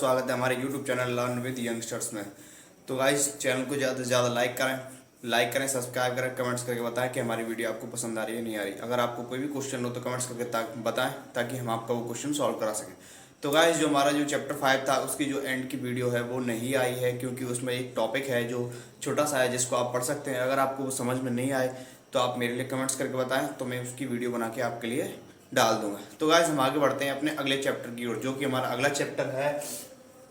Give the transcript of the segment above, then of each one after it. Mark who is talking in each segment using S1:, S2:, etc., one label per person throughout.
S1: स्वागत है हमारे YouTube channel learn with youngsters में। तो गाइस चैनल को ज़्यादा से ज़्यादा लाइक करें, सब्सक्राइब करें, कमेंट्स करके बताएं कि हमारी वीडियो आपको पसंद आ रही है नहीं आ रही। अगर आपको कोई भी क्वेश्चन हो तो कमेंट्स करके बताएं ताकि हम आपका वो क्वेश्चन सॉल्व करा सकें। तो गाइस जो हमारा जो चैप्टर 5 था उसकी जो एंड की वीडियो है वो नहीं आई है, क्योंकि उसमें एक टॉपिक है जो छोटा सा है जिसको आप पढ़ सकते हैं। अगर आपको वो समझ में नहीं आए तो आप मेरे लिए कमेंट्स करके बताएं, तो मैं उसकी वीडियो बना के आपके लिए डाल दूंगा। तो गाइस हम आगे बढ़ते हैं अपने अगले चैप्टर की ओर, जो कि हमारा अगला चैप्टर है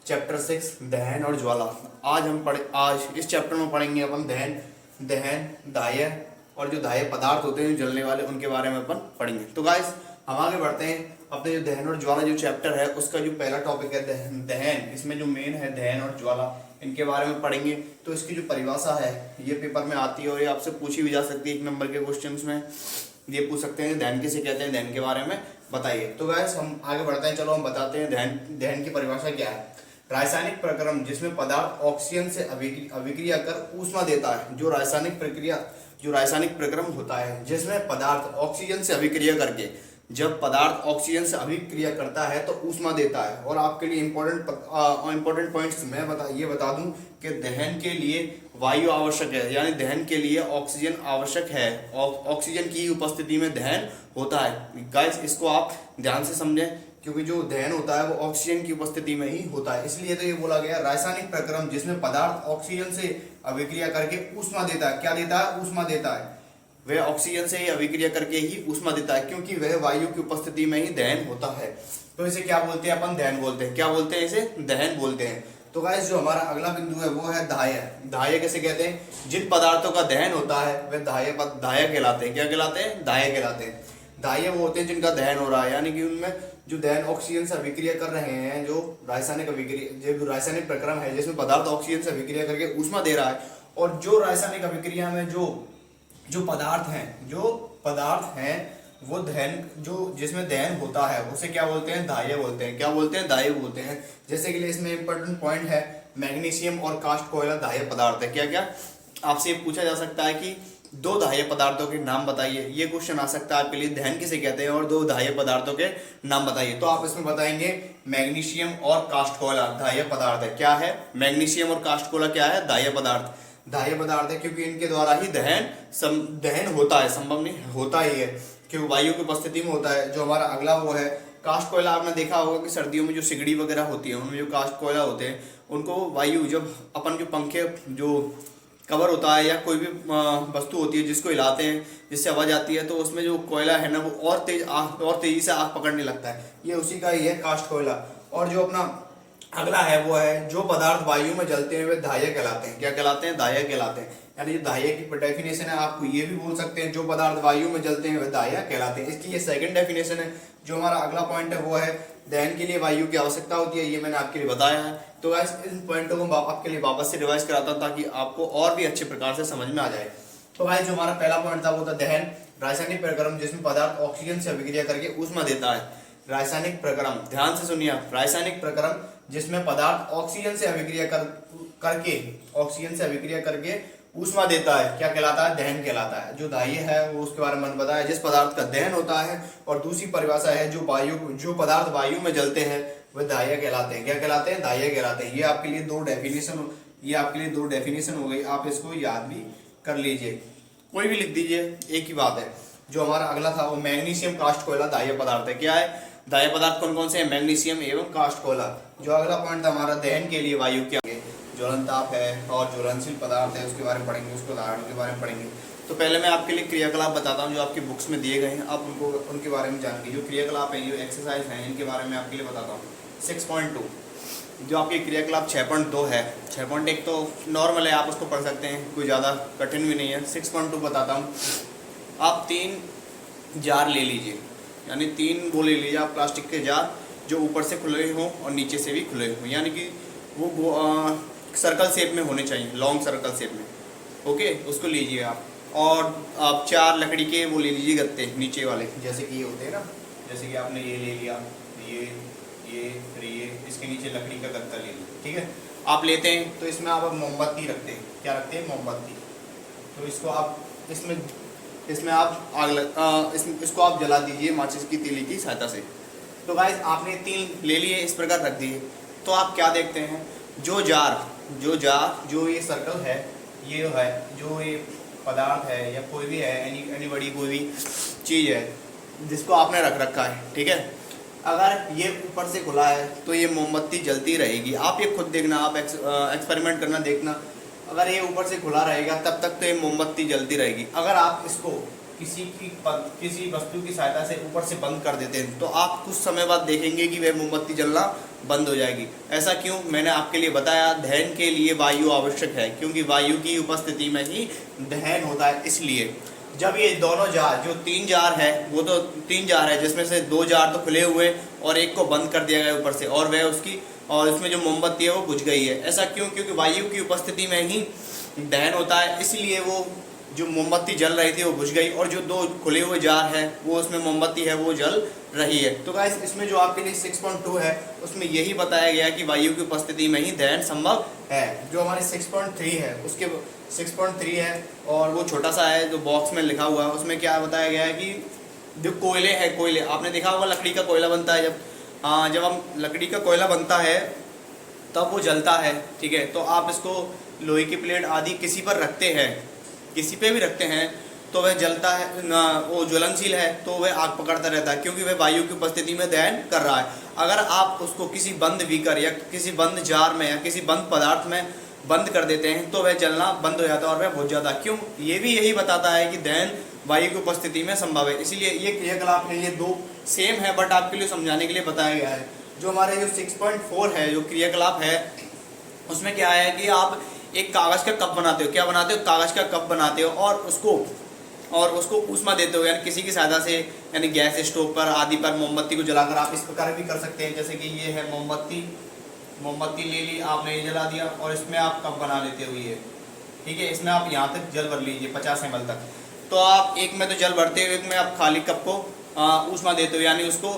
S1: चैप्टर 6 दहन और ज्वाला। आज इस चैप्टर में पढ़ेंगे अपन दहन दाह्य और जो दाह्य पदार्थ होते हैं जो जलने वाले उनके बारे में अपन पढ़ेंगे। तो गाइस हम आगे बढ़ते हैं अपने जो दहन और ज्वाला जो चैप्टर है उसका जो पहला टॉपिक है दहन। इसमें जो मेन है दहन और ज्वाला, इनके बारे में पढ़ेंगे। तो इसकी जो परिभाषा है ये पेपर में आती है और ये आपसे पूछी भी जा सकती है। 1 नंबर के क्वेश्चन में ये पूछ सकते हैं दहन किसे कहते हैं, दहन के बारे में बताइए। तो गाइस हम आगे बढ़ते हैं, चलो हम बताते हैं दहन की परिभाषा क्या है। रासायनिक प्रक्रम जिसमें पदार्थ ऑक्सीजन से अभिक्रिया कर ऊष्मा देता है। जो रासायनिक प्रक्रम होता है जिसमें पदार्थ ऑक्सीजन से अभिक्रिया करके, जब पदार्थ ऑक्सीजन से अभिक्रिया करता है तो ऊष्मा देता है। और आपके लिए इंपॉर्टेंट पॉइंट्स मैं बता दूं कि दहन के लिए वायु आवश्यक है, यानी दहन के लिए ऑक्सीजन आवश्यक है। ऑक्सीजन की उपस्थिति में दहन होता है। गाइस इसको आप ध्यान से समझें, क्योंकि जो दहन होता है वो ऑक्सीजन की उपस्थिति में ही होता है। इसलिए तो ये बोला गया रासायनिक प्रक्रम जिसमें पदार्थ ऑक्सीजन से अभिक्रिया करके ऊष्मा देता है। क्या देता है? ऊष्मा देता है। वह ऑक्सीजन से ही अभिक्रिया करके ही ऊष्मा देता है, क्योंकि वह वायु की उपस्थिति में ही दहन होता है। तो इसे क्या बोलते हैं अपन? दहन बोलते हैं। क्या बोलते हैं? इसे दहन बोलते हैं। तो गाइस जो हमारा अगला बिंदु है वो है दाह्य। दाह्य कैसे कहते हैं? जिन पदार्थों का दहन होता है वे दाह्य कहलाते हैं। क्या कहलाते हैं? दाह्य कहलाते हैं। दाह्य वो होते हैं जिनका दहन हो रहा है, यानी कि उनमें जो दहन ऑक्सीजन से अभिक्रिया कर रहे हैं, जो रासायनिक प्रक्रम है जिसमें पदार्थ ऑक्सीजन से अभिक्रिया करके ऊष्मा दे रहा है। और जो रासायनिक अभिक्रिया में जो पदार्थ हैं वो जिसमें दहन होता है उसे क्या बोलते हैं? दाह्य बोलते हैं। क्या बोलते हैं? दाह्य बोलते हैं। जैसे कि इसमें इंपॉर्टेंट पॉइंट है मैग्नीशियम और कास्ट कोयला दाह्य पदार्थ है। क्या क्या आपसे ये पूछा जा सकता है कि 2 दाह्य पदार्थों के नाम बताइए। ये क्वेश्चन आ सकता है आपके लिए, दहन किसे कहते हैं और 2 दाह्य पदार्थों के नाम बताइए। तो आप इसमें बताएंगे मैग्नीशियम और कास्ट कोयला दाह्य पदार्थ है। क्या है? मैग्नीशियम और कास्ट कोयला क्या है? दाह्य पदार्थ है, क्योंकि इनके द्वारा ही दहन होता है। संभव नहीं होता ही है क्योंकि वायु की उपस्थिति में होता है। जो हमारा अगला वो है कास्ट कोयला। आपने देखा होगा कि सर्दियों में जो सिगड़ी वगैरह होती है उनमें जो कास्ट कोयला होते हैं उनको वायु, जब अपन जो पंखे जो कवर होता है या कोई भी वस्तु होती है जिसको हिलाते हैं जिससे आवाज आती है, तो उसमें जो कोयला है ना वो और तेजी से आग पकड़ने लगता है। ये उसी का ही है कास्ट कोयला। और जो अपना अगला है वो है जो पदार्थ वायु में जलते हैं वे दाह्य कहलाते हैं। क्या कहलाते हैं? दाह्य कहलाते हैं। यानी जो दाह्य की डेफिनेशन है, आपको ये भी बोल सकते हैं जो पदार्थ वायु में जलते हैं वे दाह्य कहलाते हैं। इसकी ये सेकंड डेफिनेशन है। जो हमारा अगला पॉइंट है वो है दहन के लिए वायु की आवश्यकता होती है। ये मैंने आपके लिए बताया है। तो गाइस इन पॉइंटों को आपके लिए वापस से रिवाइज कराता हूं ताकि आपको और भी अच्छे प्रकार से समझ में आ जाए। तो गाइस जो हमारा पहला पॉइंट था वो था दहन। रासायनिक प्रक्रम जिसमें पदार्थ ऑक्सीजन से अभिक्रिया करके ऊष्मा देता है। रासायनिक प्रक्रम, ध्यान से सुनिए, रासायनिक प्रक्रम जिसमें पदार्थ ऑक्सीजन से अभिक्रिया करके ऊष्मा देता है। क्या कहलाता है? दहन कहलाता है। जो दाह्य है वो उसके बारे में बताया, जिस पदार्थ का दहन होता है। और दूसरी परिभाषा है जो पदार्थ वायु में जलते हैं वे दाह्य कहलाते हैं। क्या कहलाते हैं? दाह्य कहलाते हैं। ये आपके लिए दो डेफिनेशन हो गई। आप इसको याद भी कर लीजिए, कोई भी लिख दीजिए, एक ही बात है। जो हमारा अगला था वो मैग्नीशियम कास्ट कोयला दाह्य पदार्थ है। क्या है? दाह्य पदार्थ कौन कौन से हैं? मैग्नीशियम एवं कास्ट कोयला। जो अगला पॉइंट था हमारा दहन के लिए वायु के आगे ज्वलनताप है और ज्वलनशील पदार्थ है, उसके बारे में पढ़ेंगे, उसको उदाहरणों के बारे में पढ़ेंगे। तो पहले मैं आपके लिए क्रियाकलाप बताता हूँ जो आपकी बुक्स में दिए गए हैं। आप उनके बारे में जानेंगे। जो क्रियाकलाप है, जो एक्सरसाइज है, इनके बारे में आपके लिए बताता हूँ। 6.2 जो आपकी क्रियाकलाप 6.2 है। 6.1 तो नॉर्मल है, आप उसको पढ़ सकते हैं, कोई ज़्यादा कठिन भी नहीं है। 6.2 बताता हूँ। आप 3 जार ले लीजिए, यानी 3 वो ले लीजिए आप प्लास्टिक के जार जो ऊपर से खुले हों और नीचे से भी खुले हों, यानी कि वो सर्कल शेप में होने चाहिए, लॉन्ग सर्कल शेप में। ओके, उसको लीजिए आप। और आप 4 लकड़ी के वो ले लीजिए गत्ते नीचे वाले, जैसे कि ये होते हैं ना, जैसे कि आपने ये ले लिया, ये फिर ये, इसके नीचे लकड़ी का गत्ता ले लिया। ठीक है, आप लेते हैं तो इसमें आप मोमबत्ती रखते हैं। क्या रखते हैं? मोमबत्ती। तो इसको आप इसमें आप इसको आप जला दीजिए माचिस की तीली की सहायता से। तो गाइस आपने 3 ले लिए, इस प्रकार रख दिए। तो आप क्या देखते हैं, जो ये सर्कल है, ये है जो ये पदार्थ है या कोई भी है, एनी बड़ी कोई भी चीज़ है जिसको आपने रख रखा है, ठीक है। अगर ये ऊपर से खुला है तो ये मोमबत्ती जलती रहेगी। आप ये खुद देखना, आप एक्सपेरिमेंट करना, देखना। अगर ये ऊपर से खुला रहेगा तब तक तो ये मोमबत्ती जलती रहेगी। अगर आप इसको किसी वस्तु की सहायता से ऊपर से बंद कर देते हैं तो आप कुछ समय बाद देखेंगे कि वह मोमबत्ती जलना बंद हो जाएगी। ऐसा क्यों? मैंने आपके लिए बताया, दहन के लिए वायु आवश्यक है, क्योंकि वायु की उपस्थिति में ही दहन होता है। इसलिए जब ये दोनों जार, जो 3 जार है, वो तो 3 जार है जिसमें से 2 जार तो खुले हुए और एक को बंद कर दिया गया ऊपर से, और उसमें जो मोमबत्ती है वो बुझ गई है। ऐसा क्यों? क्योंकि वायु की उपस्थिति में ही दहन होता है, इसलिए वो जो मोमबत्ती जल रही थी वो बुझ गई, और जो 2 खुले हुए जार है वो उसमें मोमबत्ती है वो जल रही है। तो गाइस इसमें जो आपके लिए 6.2 है उसमें यही बताया गया कि वायु की उपस्थिति में ही दहन संभव है। जो हमारे 6.3 है उसके 6.3 है, और वो छोटा सा है जो बॉक्स में लिखा हुआ है, उसमें क्या बताया गया है कि जो कोयले है, कोयले आपने देखा होगा लकड़ी का कोयला बनता है, जब हम लकड़ी का कोयला बनता है तब वो जलता है, ठीक है। तो आप इसको लोहे की प्लेट आदि किसी पर रखते हैं, किसी पे भी रखते हैं तो वह जलता है ना, वो ज्वलनशील है तो वह आग पकड़ता रहता है, क्योंकि वह वायु की उपस्थिति में दहन कर रहा है। अगर आप उसको किसी बंद बीकर या किसी बंद जार में या किसी बंद पदार्थ में बंद कर देते हैं तो वह जलना बंद हो जाता है और वह बुझ जाता है। क्यों? ये भी यही बताता है कि दहन वायु की उपस्थिति में संभव है। इसलिए ये क्रियाकलाप है, ये 2 सेम है, बट आपके लिए समझाने के लिए बताया गया है। जो हमारे जो 6.4 है जो क्रियाकलाप है, उसमें क्या है कि आप एक कागज़ का कप बनाते हो। क्या बनाते हो? कागज़ का कप बनाते हो, और उसको ऊष्मा देते हो, यानी किसी की सहायता से, यानी गैस स्टोव पर आदि पर मोमबत्ती को जलाकर आप इस प्रकार भी कर सकते हैं। जैसे कि ये है मोमबत्ती ले ली आपने, ये जला दिया, और इसमें आप कप बना लेते हो ये, ठीक है। इसमें आप यहाँ तक जल भर लीजिए 50 ml तक। तो आप एक में तो जल भरते हो, एक में आप खाली कप को ऊष्मा देते हो, यानी उसको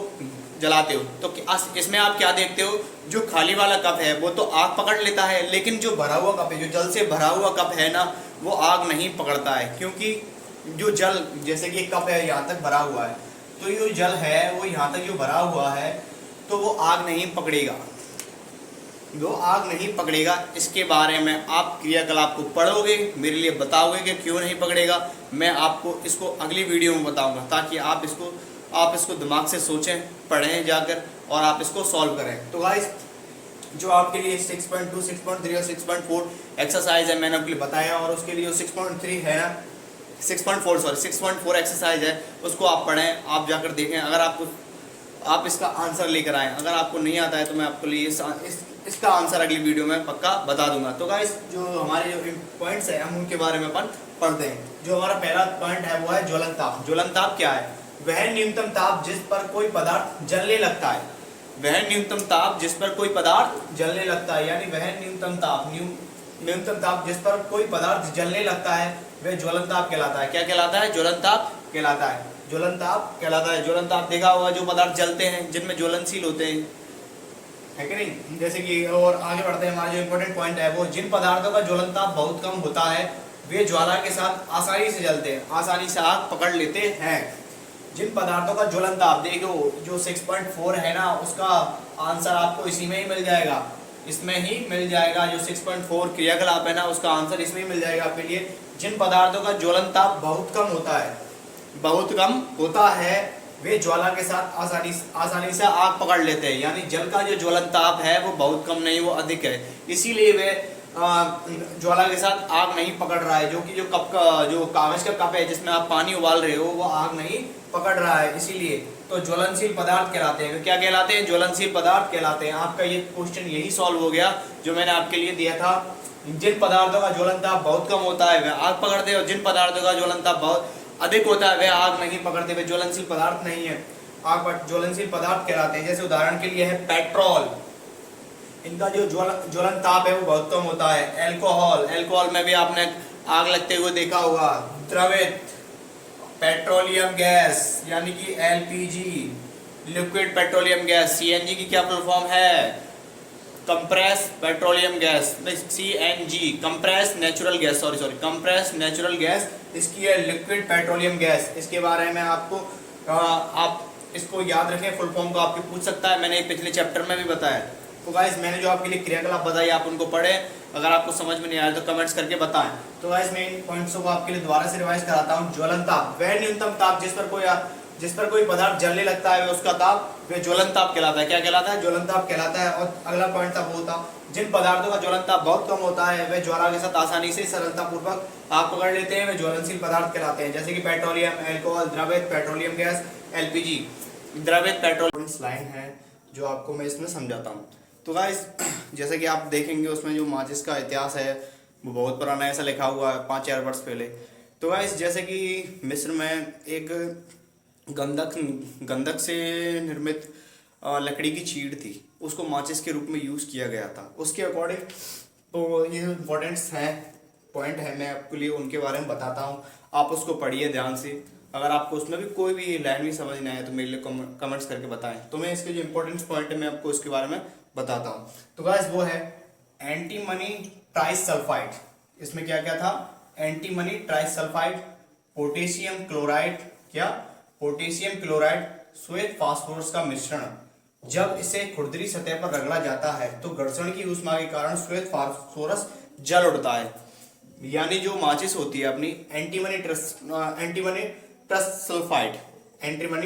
S1: जलाते हो। तो इसमें आप क्या देखते हो, जो खाली वाला कप है वो तो आग पकड़ लेता है, लेकिन जो भरा हुआ कप है, जो जल से भरा हुआ कप है ना, वो आग नहीं पकड़ता है। क्योंकि जो जल, जैसे कि कप है यहाँ तक भरा हुआ है, तो ये जल है वो यहाँ तक जो भरा हुआ है तो वो आग नहीं पकड़ेगा, इसके बारे में आप क्रियाकलाप को पढ़ोगे, मेरे लिए बताओगे कि क्यों नहीं पकड़ेगा। मैं आपको इसको अगली वीडियो में बताऊंगा, ताकि आप इसको दिमाग से सोचें, पढ़ें जाकर, और आप इसको सॉल्व करें। तो गाइस जो आपके लिए 6.2, 6.3 और 6.4 एक्सरसाइज है मैंने आपके लिए बताया, और उसके लिए 6.3 है ना, 6.4 एक्सरसाइज है, उसको आप पढ़ें, आप जाकर देखें। अगर आप इसका आंसर लेकर आएँ। अगर आपको नहीं आता है तो मैं आपको लिए इसका आंसर अगली वीडियो में पक्का बता दूंगा। तो गाइस जो हमारे जो पॉइंट्स हैं हम उनके बारे में अपन पढ़ते हैं। जो हमारा पहला पॉइंट है वो है ज्वलनताप। ज्वलनताप क्या है? वह न्यूनतम ताप जिस पर कोई पदार्थ जलने लगता है। वह न्यूनतम ताप जिस पर कोई पदार्थ जलने लगता है, यानी वह न्यूनतम ताप जिस पर कोई पदार्थ जलने लगता है वह ज्वलनताप कहलाता है। क्या कहलाता है? ज्वलनताप कहलाता है। ज्वलनताप देखा होगा, जो पदार्थ जलते हैं जिनमें ज्वलनशील होते हैं, है कि नहीं। जैसे कि और आगे बढ़ते हैं, हमारा जो इम्पोर्टेंट पॉइंट है वो, जिन पदार्थों का ज्वलनताप बहुत कम होता है वे ज्वाला के साथ आसानी से जलते हैं, आसानी से आग पकड़ लेते हैं। जिन पदार्थों का ज्वलनताप, देखो जो 6.4 है ना, उसका आंसर आपको इसी में ही मिल जाएगा, इसमें ही मिल जाएगा। जो 6.4 क्रियाकलाप है ना, उसका आंसर इसमें ही मिल जाएगा आपके लिए। जिन पदार्थों का ज्वलनताप बहुत कम होता है वे ज्वाला के साथ आसानी से आग पकड़ लेते हैं, यानी जल का जो ज्वलनताप है वो बहुत कम नहीं, वो अधिक है, इसीलिए वे ज्वाला के साथ आग नहीं पकड़ रहा है। जो कि जो कागज का कप है जिसमें आप पानी उबाल रहे हो, वो आग नहीं पकड़ रहा है, इसीलिए। तो ज्वलनशील पदार्थ कहलाते हैं। क्या कहलाते हैं? ज्वलनशील पदार्थ कहलाते हैं। आपका ये क्वेश्चन यही सॉल्व हो गया जो मैंने आपके लिए दिया था। जिन पदार्थों का ज्वलनताप बहुत कम होता है वे आग पकड़ते हैं, और जिन पदार्थों का ज्वलनताप बहुत अधिक होता है वे आग नहीं पकड़ते, वे ज्वलनशील पदार्थ नहीं है, आग ज्वलनशील पदार्थ कहलाते हैं। जैसे उदाहरण के लिए है पेट्रोल, इनका जो ज्वलनताप है वो बहुत कम होता है। अल्कोहल में भी आपने आग लगते हुए देखा होगा। द्रवित पेट्रोलियम गैस यानी कि LPG, liquid petroleum gas. CNG की क्या फुल फॉर्म है? Compress petroleum gas, CNG, compress natural gas, compress natural gas, इसकी है लिक्विड पेट्रोलियम गैस। इसके बारे में आपको आप इसको याद रखें, फुल फॉर्म को आपके पूछ सकता है, मैंने पिछले चैप्टर में भी बताया। तो गाइस मैंने जो आपके लिए क्रियाकलाप बताई आप उनको पढ़े, अगर आपको समझ में नहीं आया तो कमेंट्स करके बताएं। तो गाइस मैं इन पॉइंट्स को आपके लिए दोबारा से रिवाइज कराता हूँ। ज्वलन ताप, वह न्यूनतम ताप जिस पर कोई पदार्थ जलने लगता है उसका ताप वह ज्वलन ताप कहलाता है। क्या कहलाता है? ज्वलन ताप कहलाता है। और अगला पॉइंट था वो था, जिन पदार्थों का ज्वलन ताप बहुत कम होता है वे ज्वाला के साथ आसानी से सरलता पूर्वक आग पकड़ लेते हैं, वे ज्वलनशील पदार्थ कहलाते हैं। जैसे कि पेट्रोलियम, अल्कोहल, द्रवित पेट्रोलियम गैस, एलपीजी, द्रवित पेट्रोल। लाइन है जो आपको मैं इसमें समझाता हूँ। तो गाइस जैसे कि आप देखेंगे उसमें जो माचिस का इतिहास है वो बहुत पुराना ऐसा लिखा हुआ है 5000 वर्ष पहले। तो गाइस जैसे कि मिस्र में एक गंधक से निर्मित लकड़ी की चीड़ थी, उसको माचिस के रूप में यूज किया गया था। उसके अकॉर्डिंग तो ये इम्पोर्टेंट्स हैं, पॉइंट है, मैं आपके लिए उनके बारे में बताता हूँ, आप उसको पढ़िए ध्यान से। अगर आपको उसमें भी कोई भी लाइन भी समझ नहीं आए तो मेरे लिए कमेंट्स करके बताएं, तो मैं इसके जो इंपॉर्टेंट पॉइंट है मैं आपको इसके बारे में बताता हूँ। तो गाइस वो है एंटीमनी ट्राइसल्फाइड। इसमें क्या क्या था? एंटीमनी ट्राइसल्फाइड, पोटेशियम क्लोराइड, क्या? पोटेशियम क्लोराइड, श्वेत फास्फोरस का मिश्रण। जब इसे खुरदरी सतह पर रगड़ा जाता है तो घर्षण की ऊष्मा के कारण श्वेत फास्फोरस जल उठता है। यानी जो माचिस होती है अपनी एंटीमनी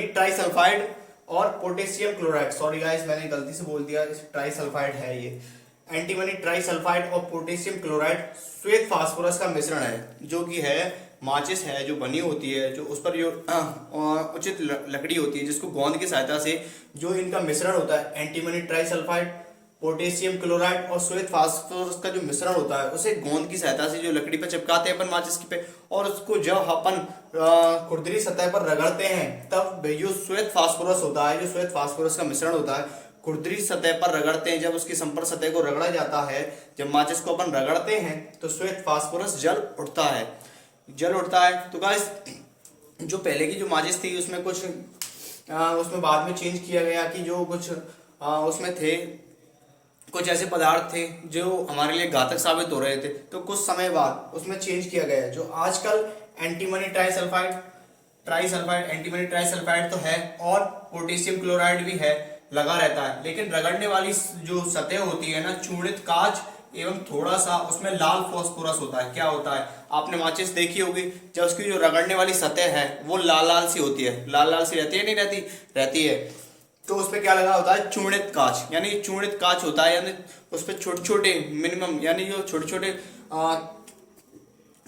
S1: ट्राइसल्फाइड और पोटेशियम क्लोराइड, सॉरी गाइस मैंने गलती से बोल दिया, ट्राइसल्फाइड है ये। एंटीमनी ट्राइसल्फाइड और पोटेशियम क्लोराइड श्वेत फास्फोरस का मिश्रण है, जो कि है माचिस है जो बनी होती है, जो उस पर जो उचित लकड़ी होती है जिसको गोंद की सहायता से जो इनका मिश्रण होता है, एंटीमनी ट्राइसल्फाइड, पोटेशियम क्लोराइड और श्वेत फास्फोरस का जो मिश्रण होता है उसे गोंद की सहायता से जो लकड़ी पे चिपकाते हैं अपन माचिस की पे, और उसको जब अपन खुरदरी सतह पर रगड़ते हैं तब जो श्वेत फास्फोरस होता है, जो श्वेत फास्फोरस का मिश्रण होता है, खुरदरी सतह पर रगड़ते हैं, जब उसकी संपर्क सतह को रगड़ा जाता है, जब माचिस को अपन रगड़ते हैं तो श्वेत फास्फोरस जल उठता है। तो गाइस जो पहले की जो माचिस थी उसमें कुछ उसमें बाद में चेंज किया गया कि जो कुछ उसमें थे कुछ ऐसे पदार्थ थे जो हमारे लिए घातक साबित हो रहे थे, तो कुछ समय बाद उसमें चेंज किया गया। जो आजकल एंटीमनी ट्राइसल्फाइड तो है और पोटेशियम क्लोराइड भी है, लगा रहता है, लेकिन रगड़ने वाली जो सतह होती है ना, चूर्णित कांच एवं थोड़ा सा उसमें लाल फास्फोरस होता है। क्या होता है? आपने माचिस देखी होगी, जब उसकी जो रगड़ने वाली सतह है वो लाल लाल सी होती है, लाल लाल सी रहती है, नहीं रहती? रहती है। तो उस पर क्या लगा होता है? चूर्णित कांच, यानी चूर्णित कांच होता है, यानी उस पर छोटे छोटे मिनिमम यानी जो छोटे छोटे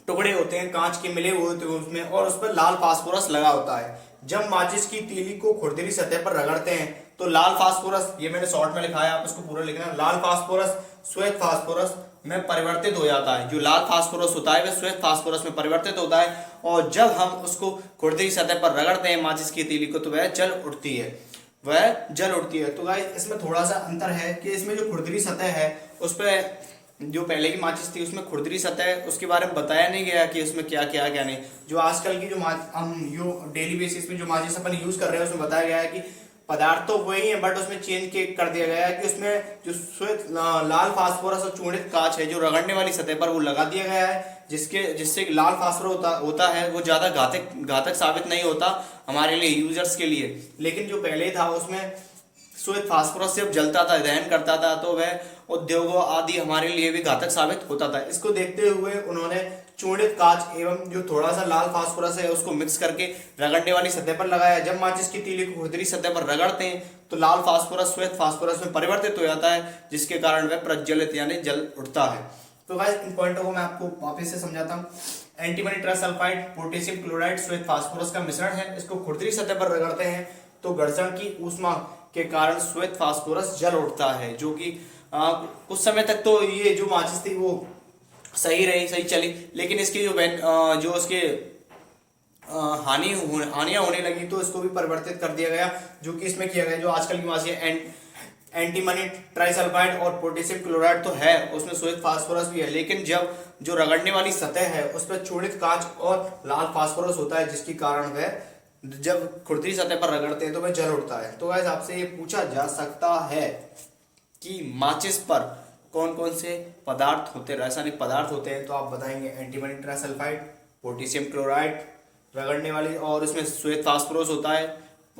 S1: टुकड़े होते हैं कांच के मिले हुए होते हैं उसमें, और उस पर लाल फास्फोरस लगा होता है। जब माचिस की तीली को खुरदरी सतह पर रगड़ते हैं तो लाल फास्फोरस, ये मैंने शॉर्ट में लिखा है, आप इसको पूरा लिखना, लाल फास्फोरस श्वेत फास्फोरस में परिवर्तित हो जाता है। जो लाल फास्फोरस होता है वह श्वेत फास्फोरस में परिवर्तित होता है, और जब हम उसको खुरदरी सतह पर रगड़ते हैं माचिस की तीली को तो वह जल उठती है। तो गाइस इसमें थोड़ा सा अंतर है कि इसमें जो खुरदरी सतह है उस पर जो पहले की माचिस थी उसमें खुरदरी सतह उसके बारे में बताया नहीं गया कि उसमें क्या नहीं। जो आजकल की जो हम जो डेली बेसिस में जो माचिस अपन यूज कर रहे हैं उसमें बताया गया है कि पदार्थ तो वही है, बट उसमें चेंज कर दिया गया है कि उसमें जो श्वेत लाल फास्फोरस और चूर्णित कांच है जो रगड़ने वाली सतह पर वो लगा दिया गया है, जिससे लाल फास्फोरस होता है वो ज्यादा घातक साबित नहीं होता हमारे लिए, यूजर्स के लिए। लेकिन जो पहले था उसमें श्वेत फास्फोरस जब जलता था, दहन करता था, तो वह उद्योगों आदि हमारे लिए भी घातक साबित होता था। इसको देखते हुए उन्होंने चूर्णित कांच एवं जो थोड़ा सा लाल फास्फोरस है उसको मिक्स करके रगड़ने वाली सतह पर लगाया। जब माचिस की तीली को खुरदरी सतह पर रगड़ते हैं तो लाल फास्फोरस श्वेत फास्फोरस में परिवर्तित हो जाता है, जिसके कारण वह प्रज्वलित यानी जल उठता है। तो गाइस इन पॉइंटों को मैं आपको वापस से समझाता हूँ। एंटीमनी ट्राइसल्फाइड, पोटेशियम क्लोराइड श्वेत फास्फोरस का मिश्रण है, इसको खुरदरी सतह पर रगड़ते हैं तो घर्षण की ऊष्मा के कारण श्वेत फास्फोरस जल उठता है, जो कि कुछ समय तक तो ये जो माचिस थी वो सही चली, लेकिन इसकी जो उसके हानियां होने लगी तो इसको भी परिवर्तित कर दिया गया, जो कि इसमें किया गया। जो आजकल की माचिस एंटीमनी ट्राइसल्फाइड और पोटेशियम क्लोराइड तो है, उसमें श्वेत फास्फोरस भी है, लेकिन जब जो रगड़ने वाली सतह है उस पर चूर्णित कांच और लाल फास्फोरस होता है, जिसके कारण वह जब खुरदरी सतह पर रगड़ते हैं तो वह जल उठता है। तो गाइस आपसे ये पूछा जा सकता है कि माचिस पर कौन कौन से पदार्थ होते हैं, रासायनिक पदार्थ होते हैं, तो आप बताएंगे एंटीमनी ट्राइसल्फाइड, पोटेशियम क्लोराइड रगड़ने वाली, और उसमें श्वेत फास्फोरस होता है,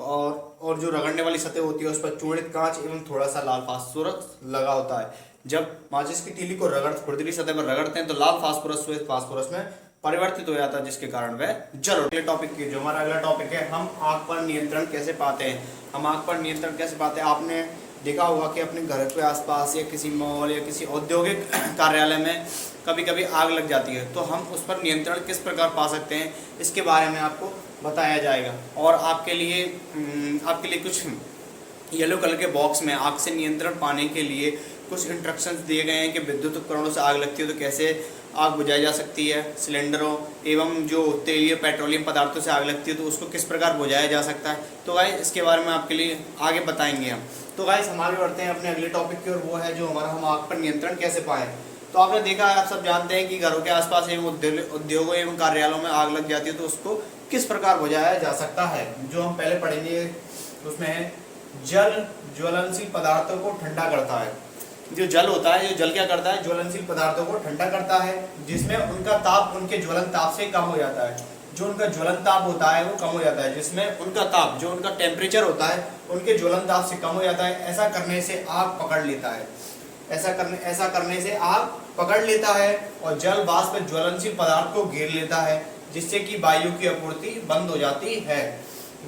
S1: और जो रगड़ने वाली सतह होती है उस पर चूर्णित कांच एवं थोड़ा सा लाल फास्फोरस लगा होता है। जब माचिस की तीली को खुरदरी सतह पर रगड़ते हैं तो लाल फास्फोरस श्वेत फास्फोरस में परिवर्तित हो जाता है, जिसके कारण वह जल। अगले टॉपिक की जो हमारा अगला टॉपिक है, हम आग पर नियंत्रण कैसे पाते हैं। हम आग पर नियंत्रण कैसे पाते हैं, आपने देखा होगा कि अपने घर के आसपास या किसी मॉल या किसी औद्योगिक कार्यालय में कभी कभी आग लग जाती है, तो हम उस पर नियंत्रण किस प्रकार पा सकते हैं, इसके बारे में आपको बताया जाएगा। और आपके लिए कुछ येलो कलर के बॉक्स में आग से नियंत्रण पाने के लिए कुछ इंस्ट्रक्शंस दिए गए हैं कि विद्युत उपकरणों से आग लगती है तो कैसे आग बुझाई जा सकती है, सिलेंडरों एवं जो तेलीय पेट्रोलियम पदार्थों से आग लगती है तो उसको किस प्रकार बुझाया जा सकता है। तो गाइस इसके बारे में आपके लिए आगे बताएंगे हम। तो गाइस हम आगे बढ़ते हैं अपने अगले टॉपिक की, और वो है जो हमारा हम आग पर नियंत्रण कैसे पाएँ। तो आपने देखा है, आप सब जानते हैं कि घरों के आसपास एवं उद्योगों एवं कार्यालयों में आग लग जाती है तो उसको किस प्रकार बुझाया जा सकता है। जो हम पहले पढ़ेंगे उसमें है जल ज्वलनशील पदार्थों को ठंडा करता है। जो जल होता है, जो जल क्या करता है, ज्वलनशील पदार्थों को ठंडा करता है, जिसमें उनका ताप उनके ज्वलन ताप से कम हो जाता है। जो उनका ज्वलन ताप होता है वो कम हो जाता है, जिसमें उनका ताप, जो उनका टेम्परेचर होता है, उनके ज्वलन ताप से कम हो जाता है। ऐसा करने से आग पकड़ लेता है। ऐसा करने से आग पकड़ लेता है और जल वाष्प ज्वलनशील पदार्थ को घेर लेता है, जिससे कि वायु की आपूर्ति बंद हो जाती है।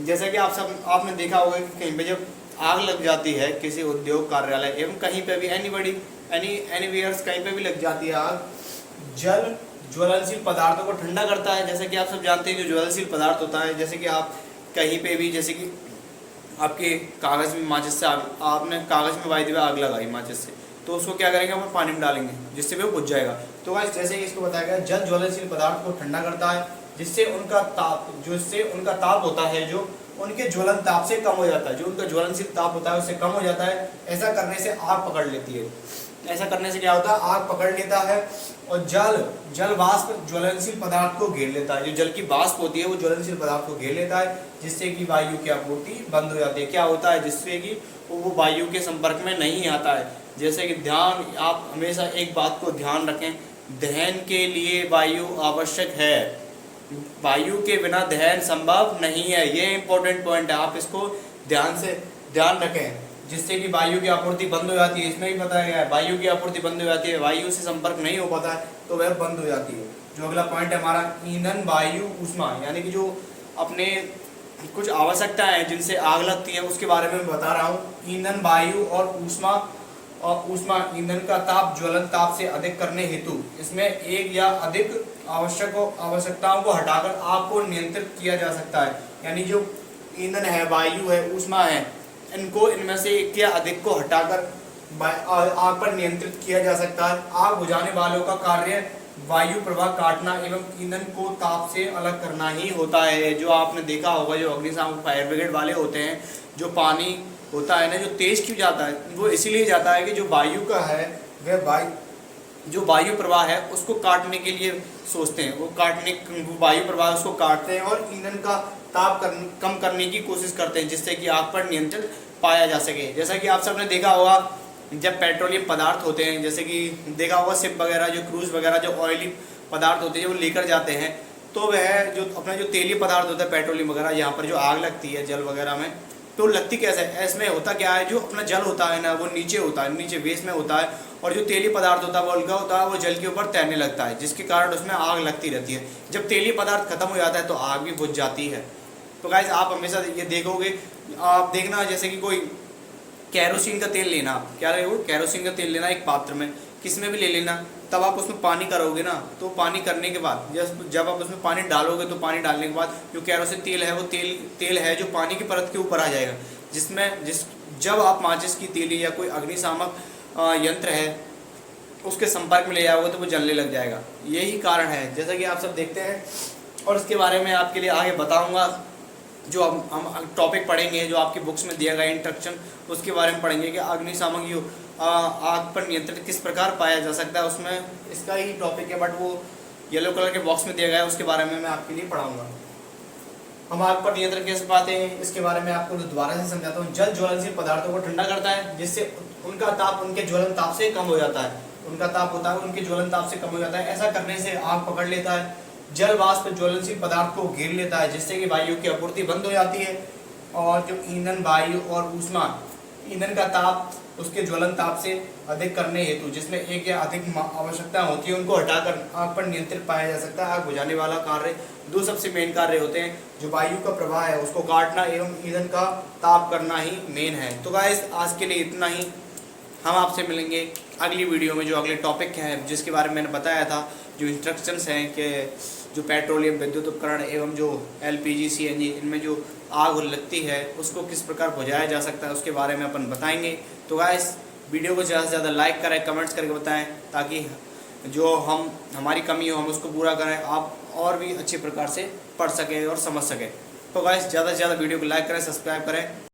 S1: जैसे कि आपने देखा होगा कि कहीं पे जब आग लग जाती है किसी उद्योग कार्यालय एवं कहीं पे भी एनीवेयर कहीं पे भी लग जाती है आग, जल ज्वलनशील पदार्थों को ठंडा करता है। जैसे कि आप सब जानते हैं जो ज्वलनशील पदार्थ होता है, जैसे कि आप कहीं पे भी, जैसे कि आपके कागज़ में माचिस से आपने कागज़ में वायदे में आग लगाई माचिस से, तो उसको क्या करेंगे, हम पानी में डालेंगे जिससे भी वो बुझ जाएगा। तो गाइस जैसे कि इसको बताया गया, जल ज्वलनशील पदार्थ को ठंडा करता है, जिससे उनका ताप होता है जो उनके ज्वलन ताप से कम हो जाता है। जो उनका ज्वलनशील ताप होता है उससे कम हो जाता है। ऐसा करने से आग पकड़ लेती है। ऐसा करने से क्या होता है, आग पकड़ लेता है और जल वाष्प ज्वलनशील पदार्थ को घेर लेता है। जो जल की वाष्प होती है वो ज्वलनशील पदार्थ को घेर लेता है, जिससे कि वायु की आपूर्ति बंद हो जाती है। क्या होता है, जिससे कि वो वायु के संपर्क में नहीं आता है। जैसे कि आप हमेशा एक बात को ध्यान रखें, दहन के लिए वायु आवश्यक है, वायु के बिना दहन संभव नहीं है। ये इंपॉर्टेंट पॉइंट है, आप इसको ध्यान रखें, जिससे कि वायु की आपूर्ति बंद हो जाती है। इसमें भी बताया गया है वायु की आपूर्ति बंद हो जाती है, वायु से संपर्क नहीं हो पाता है तो वह बंद हो जाती है। जो अगला पॉइंट है हमारा, ईंधन वायु ऊष्मा, यानी कि जो अपने कुछ आवश्यकताएं हैं जिनसे आग लगती है उसके बारे में बता रहा हूँ। ईंधन वायु और ऊष्मा ईंधन का ताप ज्वलन ताप से अधिक करने हेतु इसमें एक या अधिक आवश्यकताओं को हटाकर आग को नियंत्रित किया जा सकता है। यानी जो ईंधन है, वायु है, ऊष्मा है, इनमें से एक या अधिक को हटाकर आग पर नियंत्रित किया जा सकता है। आग बुझाने वालों का कार्य वायु प्रवाह काटना एवं ईंधन को ताप से अलग करना ही होता है। जो आपने देखा होगा, जो अग्निशामक फायर ब्रिगेड वाले होते हैं, जो पानी होता है ना, जो तेज क्यों जाता है, वो इसीलिए जाता है कि जो वायु का है वह जो वायु प्रवाह है उसको काटने के लिए सोचते हैं। वो वायु प्रवाह उसको काटते हैं और ईंधन का ताप कम करने की कोशिश करते हैं, जिससे कि आग पर नियंत्रण पाया जा सके। जैसा कि आप सबने देखा होगा, जब पेट्रोलियम पदार्थ होते हैं, जैसे कि देखा होगा शिप वगैरह, जो क्रूज वगैरह, जो ऑयली पदार्थ होते हैं वो लेकर जाते हैं, तो वह जो अपना जो तेलीय पदार्थ होता है पेट्रोलियम वगैरह, यहाँ पर जो आग लगती है जल वगैरह में, तो लगती कैसे है, इसमें होता क्या है, जो अपना जल होता है ना वो नीचे होता है, नीचे बेस में होता है, और जो तेलीय पदार्थ होता है वो हल्का होता है, वो जल के ऊपर तैरने लगता है, जिसके कारण उसमें आग लगती रहती है। जब तेलीय पदार्थ खत्म हो जाता है तो आग भी बुझ जाती है। तो गाइस आप हमेशा ये देखोगे, आप देखना, जैसे कि कोई कैरोसिन का तेल लेना, क्या रहेगा, कैरोसिन का तेल लेना एक पात्र में, किस में भी ले लेना, तब आप उसमें पानी करोगे ना, तो पानी करने के बाद जब आप उसमें पानी डालोगे तो पानी डालने के बाद जो कैरोसिन तेल है वो तेल है जो पानी की परत के ऊपर आ जाएगा, जब आप माचिस की तीली या कोई अग्निशामक यंत्र है उसके संपर्क में ले जाओगे तो वो जलने लग जाएगा। यही कारण है, जैसा कि आप सब देखते हैं। और इसके बारे में आपके लिए आगे बताऊंगा, जो हम टॉपिक पढ़ेंगे, जो आपकी बुक्स में दिया गया इंस्ट्रक्शन, उसके बारे में पढ़ेंगे कि अग्निशामक आग पर नियंत्रण किस प्रकार पाया जा सकता है। उसमें इसका ही टॉपिक है, बट वो येलो कलर के बॉक्स में दिया गया है, उसके बारे में मैं आपके लिए पढ़ाऊंगा। हम आग पर नियंत्रण कैसे पाते हैं इसके बारे में आपको दोबारा से समझाता हूँ। जल ज्वलनशील पदार्थों को ठंडा करता है, जिससे उनका ताप उनके ज्वलन ताप से कम हो जाता है। उनका ताप होता है उनके ज्वलन ताप से कम हो जाता है। ऐसा करने से आग पकड़ लेता है। जल वाष्प ज्वलनशील पदार्थ को घेर लेता है, जिससे कि वायु की आपूर्ति बंद हो जाती है। और जो ईंधन वायु और ऊष्मा ईंधन का ताप उसके ज्वलन ताप से अधिक करने हेतु जिसमें एक या अधिक आवश्यकता होती है उनको हटाकर आग पर नियंत्रित पाया जा सकता है। आग बुझाने वाला कार्य दो सबसे मेन कार्य होते हैं, जो वायु का प्रवाह है उसको काटना एवं ईंधन का ताप करना ही मेन है। तो गाइस आज के लिए इतना ही। हम आपसे मिलेंगे अगली वीडियो में, जो अगले टॉपिक है जिसके बारे में मैंने बताया था, जो इंस्ट्रक्शंस हैं कि जो पेट्रोलियम विद्युत उपकरण एवं जो LPG CNG इनमें जो आग लगती है उसको किस प्रकार बुझाया जा सकता है उसके बारे में अपन बताएंगे। तो गाइस वीडियो को ज़्यादा से ज़्यादा लाइक करें, कमेंट्स करके बताएं, ताकि जो हमारी कमी हो हम उसको पूरा करें, आप और भी अच्छे प्रकार से पढ़ सकें और समझ सकें। तो गाइस ज़्यादा से ज़्यादा वीडियो को लाइक करें, सब्सक्राइब करें।